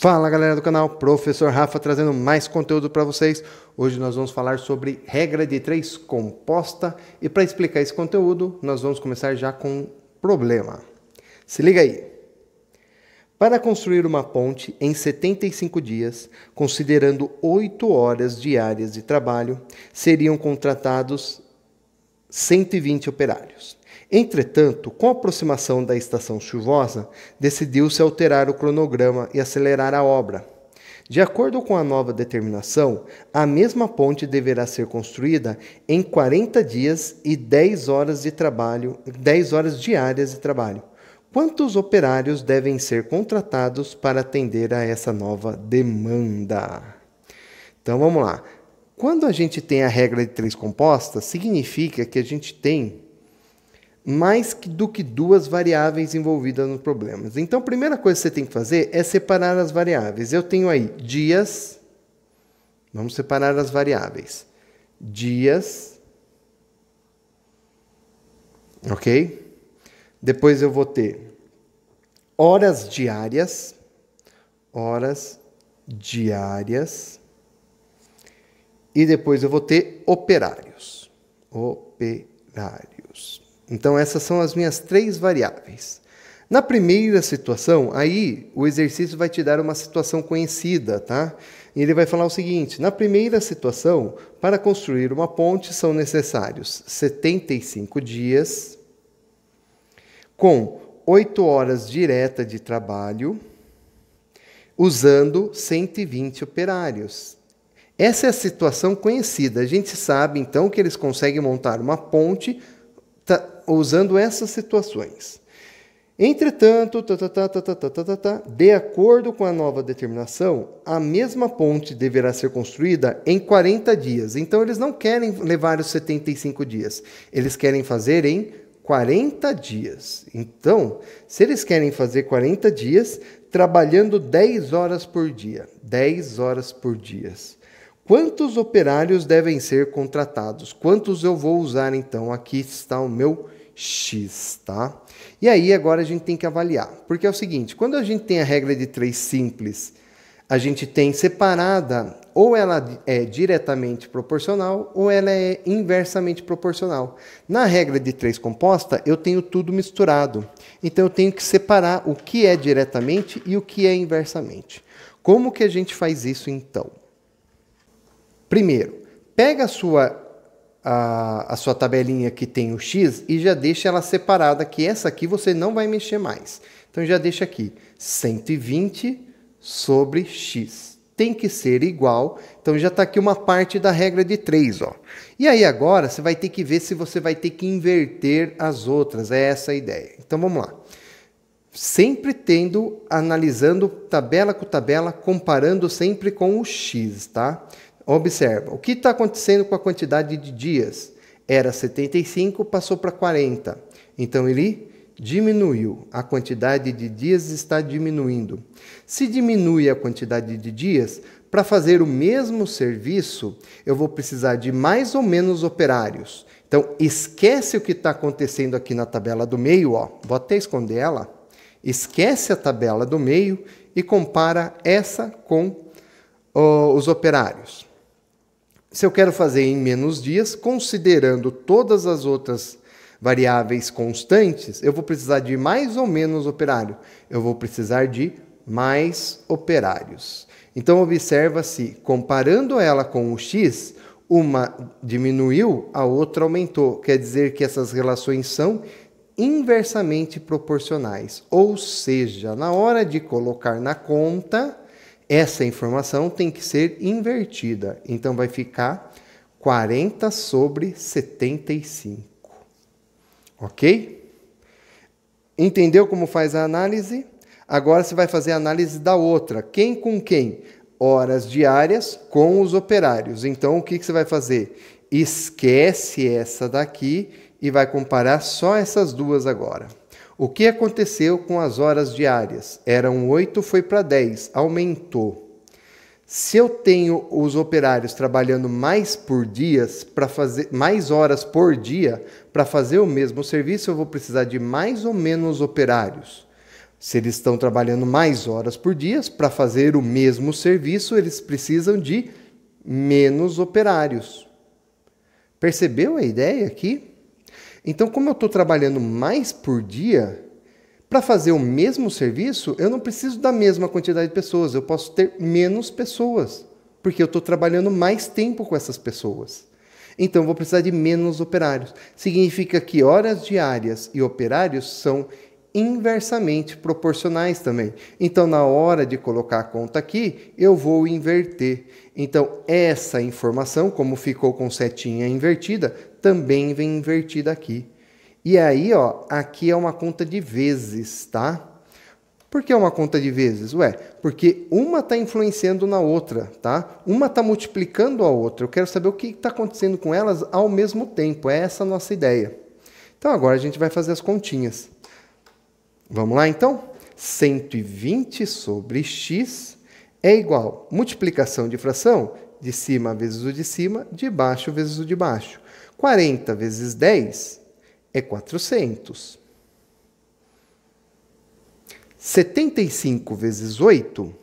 Fala galera do canal, Professor Rafa trazendo mais conteúdo para vocês. Hoje nós vamos falar sobre regra de 3 composta e para explicar esse conteúdo nós vamos começar já com um problema. Se liga aí. Para construir uma ponte em 75 dias, considerando 8 horas diárias de trabalho, seriam contratados 120 operários. Entretanto, com a aproximação da estação chuvosa, decidiu-se alterar o cronograma e acelerar a obra. De acordo com a nova determinação, a mesma ponte deverá ser construída em 40 dias e 10 horas diárias de trabalho. Quantos operários devem ser contratados para atender a essa nova demanda? Então vamos lá. Quando a gente tem a regra de 3 composta, significa que a gente tem mais do que 2 variáveis envolvidas nos problemas. Então, a primeira coisa que você tem que fazer é separar as variáveis. Eu tenho aí dias, vamos separar as variáveis. Dias, ok? Depois eu vou ter horas diárias, e depois eu vou ter operários. Então, essas são as minhas 3 variáveis. Na primeira situação, aí o exercício vai te dar uma situação conhecida, tá? E ele vai falar o seguinte: na primeira situação, para construir uma ponte são necessários 75 dias, com 8 horas direta de trabalho, usando 120 operários. Essa é a situação conhecida. A gente sabe, então, que eles conseguem montar uma ponte usando essas situações. Entretanto, de acordo com a nova determinação, a mesma ponte deverá ser construída em 40 dias. Então, eles não querem levar os 75 dias. Eles querem fazer em 40 dias. Então, se eles querem fazer 40 dias, trabalhando 10 horas por dia. 10 horas por dia. Quantos operários devem ser contratados? Quantos eu vou usar, então? Aqui está o meu X, tá? E aí, agora a gente tem que avaliar. Porque é o seguinte, quando a gente tem a regra de 3 simples, a gente tem separada, ou ela é diretamente proporcional, ou ela é inversamente proporcional. Na regra de 3 composta, eu tenho tudo misturado. Então, eu tenho que separar o que é diretamente e o que é inversamente. Como que a gente faz isso, então? Primeiro, pega a sua tabelinha que tem o X e já deixa ela separada, que essa aqui você não vai mexer mais. Então, já deixa aqui, 120 sobre X. Tem que ser igual, então já está aqui uma parte da regra de 3. Ó. E aí agora você vai ter que ver se você vai ter que inverter as outras, é essa a ideia. Então, vamos lá. Sempre analisando tabela com tabela, comparando sempre com o X, tá? Observa, o que está acontecendo com a quantidade de dias? Era 75, passou para 40. Então, ele diminuiu. A quantidade de dias está diminuindo. Se diminui a quantidade de dias, para fazer o mesmo serviço, eu vou precisar de mais ou menos operários. Então, esquece o que está acontecendo aqui na tabela do meio. Ó. Vou até esconder ela. Esquece a tabela do meio e compara essa com os operários. Se eu quero fazer em menos dias, considerando todas as outras variáveis constantes, eu vou precisar de mais ou menos operário. Eu vou precisar de mais operários. Então, observa-se, comparando ela com o X, uma diminuiu, a outra aumentou. Quer dizer que essas relações são inversamente proporcionais. Ou seja, na hora de colocar na conta, essa informação tem que ser invertida. Então, vai ficar 40 sobre 75. Ok? Entendeu como faz a análise? Agora você vai fazer a análise da outra. Quem com quem? Horas diárias com os operários. Então, o que você vai fazer? Esquece essa daqui e vai comparar só essas duas agora. O que aconteceu com as horas diárias? Eram 8, foi para 10, aumentou. Se eu tenho os operários trabalhando mais horas por dia para fazer o mesmo serviço, eu vou precisar de mais ou menos operários. Se eles estão trabalhando mais horas por dia, para fazer o mesmo serviço, eles precisam de menos operários. Percebeu a ideia aqui? Então, como eu estou trabalhando mais por dia, para fazer o mesmo serviço, eu não preciso da mesma quantidade de pessoas, eu posso ter menos pessoas, porque eu estou trabalhando mais tempo com essas pessoas. Então, eu vou precisar de menos operários. Significa que horas diárias e operários são inversamente proporcionais também. Então, na hora de colocar a conta aqui, eu vou inverter. Então, essa informação, como ficou com setinha invertida, também vem invertida aqui. E aí, ó, aqui é uma conta de vezes, tá? Por que é uma conta de vezes? Ué, porque uma está influenciando na outra, tá? Uma está multiplicando a outra. Eu quero saber o que está acontecendo com elas ao mesmo tempo. É essa a nossa ideia. Então, agora a gente vai fazer as continhas. Vamos lá, então? 120 sobre x é igual a multiplicação de fração, de cima vezes o de cima, de baixo vezes o de baixo. 40 vezes 10 é 400. 75 vezes 8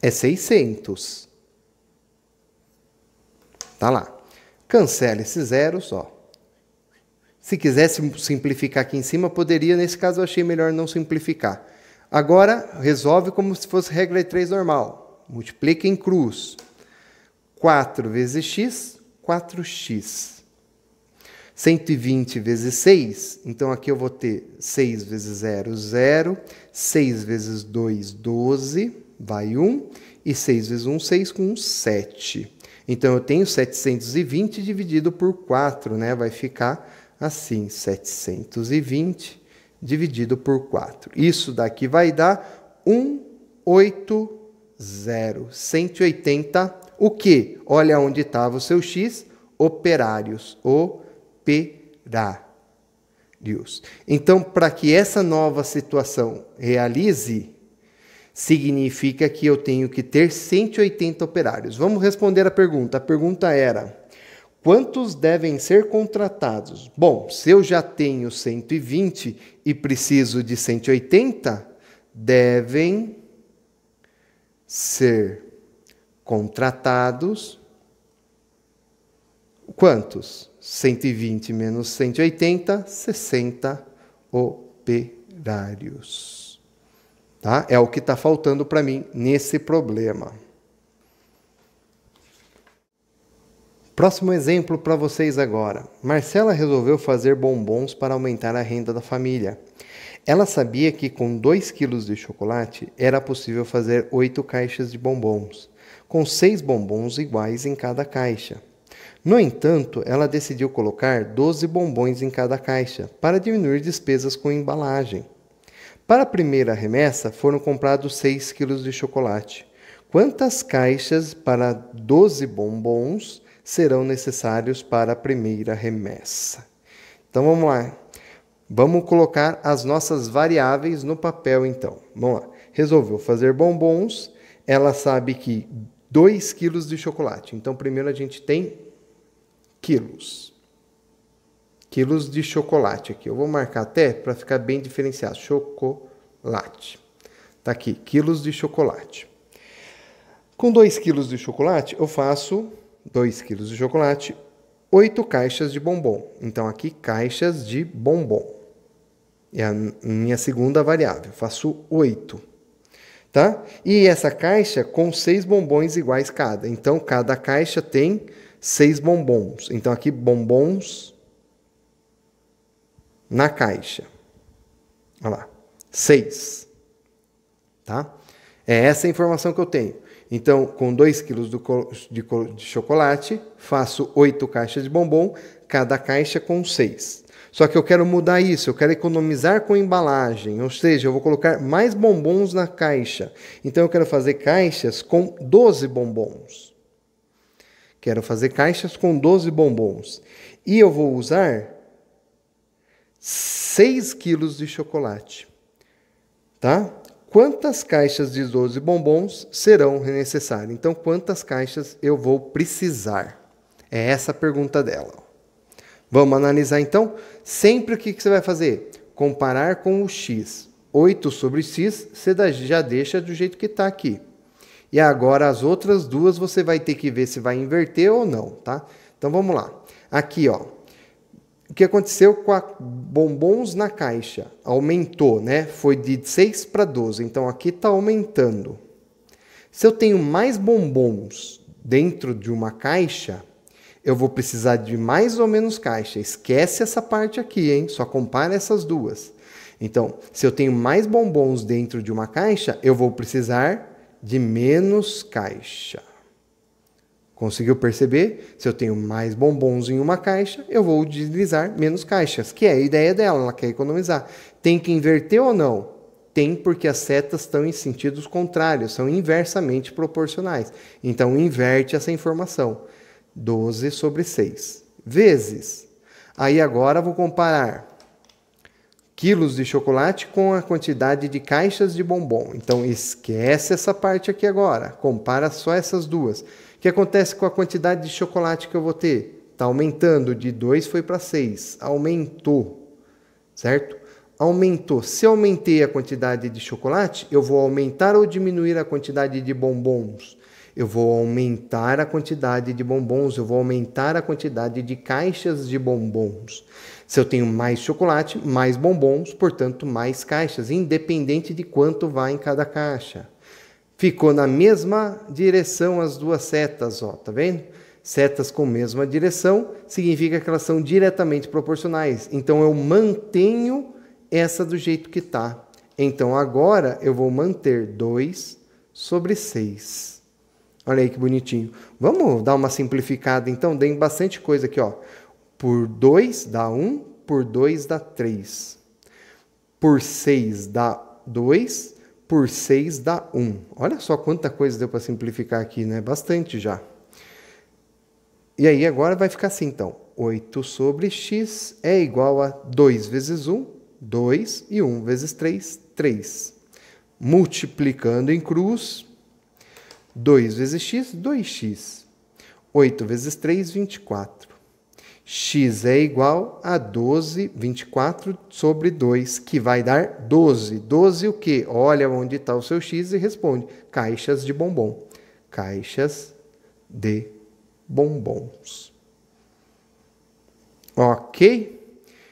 é 600. Tá lá. Cancela esses zeros, ó. Se quisesse simplificar aqui em cima, poderia. Nesse caso, eu achei melhor não simplificar. Agora, resolve como se fosse regra de 3 normal. Multiplica em cruz. 4 vezes x, 4x. 120 vezes 6, então aqui eu vou ter 6 vezes 0, 0. 6 vezes 2, 12, vai 1. E 6 vezes 1, 6, com 1, 7. Então, eu tenho 720 dividido por 4, né? Vai ficar assim, 720 dividido por 4. Isso daqui vai dar 180. 180, o quê? Olha onde estava o seu x, operários. Operários. Então, para que essa nova situação realize, significa que eu tenho que ter 180 operários. Vamos responder a pergunta. A pergunta era: quantos devem ser contratados? Bom, se eu já tenho 120 e preciso de 180, devem ser contratados quantos? 120 menos 180, 60 operários. Tá? É o que está faltando para mim nesse problema. Próximo exemplo para vocês agora. Marcela resolveu fazer bombons para aumentar a renda da família. Ela sabia que com 2 kg de chocolate era possível fazer 8 caixas de bombons, com 6 bombons iguais em cada caixa. No entanto, ela decidiu colocar 12 bombons em cada caixa, para diminuir despesas com embalagem. Para a primeira remessa, foram comprados 6 kg de chocolate. Quantas caixas para 12 bombons serão necessários para a primeira remessa? Então, vamos lá. Vamos colocar as nossas variáveis no papel, então. Vamos lá. Resolveu fazer bombons. Ela sabe que 2 kg de chocolate. Então, primeiro a gente tem quilos. Quilos de chocolate aqui. Eu vou marcar até para ficar bem diferenciado. Chocolate. Tá aqui, quilos de chocolate. Com 2 quilos de chocolate, eu faço 2 quilos de chocolate, 8 caixas de bombom. Então, aqui, caixas de bombom. É a minha segunda variável. Faço 8. Tá? E essa caixa com 6 bombons iguais cada. Então, cada caixa tem 6 bombons. Então, aqui, bombons na caixa. Olha lá. 6. Tá? É essa a informação que eu tenho. Então, com 2 quilos de chocolate, faço 8 caixas de bombom, cada caixa com 6. Só que eu quero mudar isso, eu quero economizar com embalagem, ou seja, eu vou colocar mais bombons na caixa. Então, eu quero fazer caixas com 12 bombons. Quero fazer caixas com 12 bombons. E eu vou usar 6 quilos de chocolate. Tá? quantas caixas de 12 bombons serão necessárias? Então, quantas caixas eu vou precisar? É essa a pergunta dela. Vamos analisar então? Sempre o que você vai fazer? Comparar com o x. 8 sobre x, você já deixa do jeito que está aqui. E agora as outras duas você vai ter que ver se vai inverter ou não, tá? Então vamos lá. Aqui, ó. O que aconteceu com a bombons na caixa? Aumentou, né? Foi de 6 para 12. Então aqui está aumentando. Se eu tenho mais bombons dentro de uma caixa, eu vou precisar de mais ou menos caixa. Esquece essa parte aqui, hein? Só compara essas duas. Então, se eu tenho mais bombons dentro de uma caixa, eu vou precisar de menos caixa. Conseguiu perceber? Se eu tenho mais bombons em uma caixa, eu vou utilizar menos caixas, que é a ideia dela, ela quer economizar. Tem que inverter ou não? Tem, porque as setas estão em sentidos contrários, são inversamente proporcionais. Então, inverte essa informação. 12 sobre 6. Vezes. Aí agora vou comparar quilos de chocolate com a quantidade de caixas de bombom. Então, esquece essa parte aqui agora. Compara só essas duas. O que acontece com a quantidade de chocolate que eu vou ter? Está aumentando. De 2 foi para 6. Aumentou. Certo? Aumentou. Se eu aumentei a quantidade de chocolate, eu vou aumentar ou diminuir a quantidade de bombons? Eu vou aumentar a quantidade de bombons, eu vou aumentar a quantidade de caixas de bombons. Se eu tenho mais chocolate, mais bombons, portanto, mais caixas, independente de quanto vai em cada caixa. Ficou na mesma direção as duas setas, ó, tá vendo? Setas com mesma direção significa que elas são diretamente proporcionais. Então, eu mantenho essa do jeito que está. Então, agora, eu vou manter 2 sobre 6. Olha aí que bonitinho. Vamos dar uma simplificada, então. Tem bastante coisa aqui, ó. Por 2 dá 1, por 2 dá 3. Por 6 dá 2, por 6 dá 1. Olha só quanta coisa deu para simplificar aqui, né? Bastante já. E aí agora vai ficar assim, então. 8 sobre x é igual a 2 vezes 1, 2, e 1 vezes 3, 3. Multiplicando em cruz, 2 vezes x, 2x. 8 vezes 3, 24. X é igual a 12, 24 sobre 2, que vai dar 12. 12 o quê? Olha onde está o seu x e responde. Caixas de bombom. Caixas de bombons. Ok?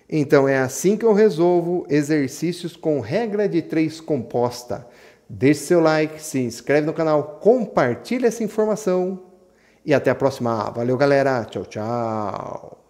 Então, é assim que eu resolvo exercícios com regra de 3 composta. Deixe seu like, se inscreve no canal, compartilhe essa informação e até a próxima. Valeu, galera. Tchau, tchau.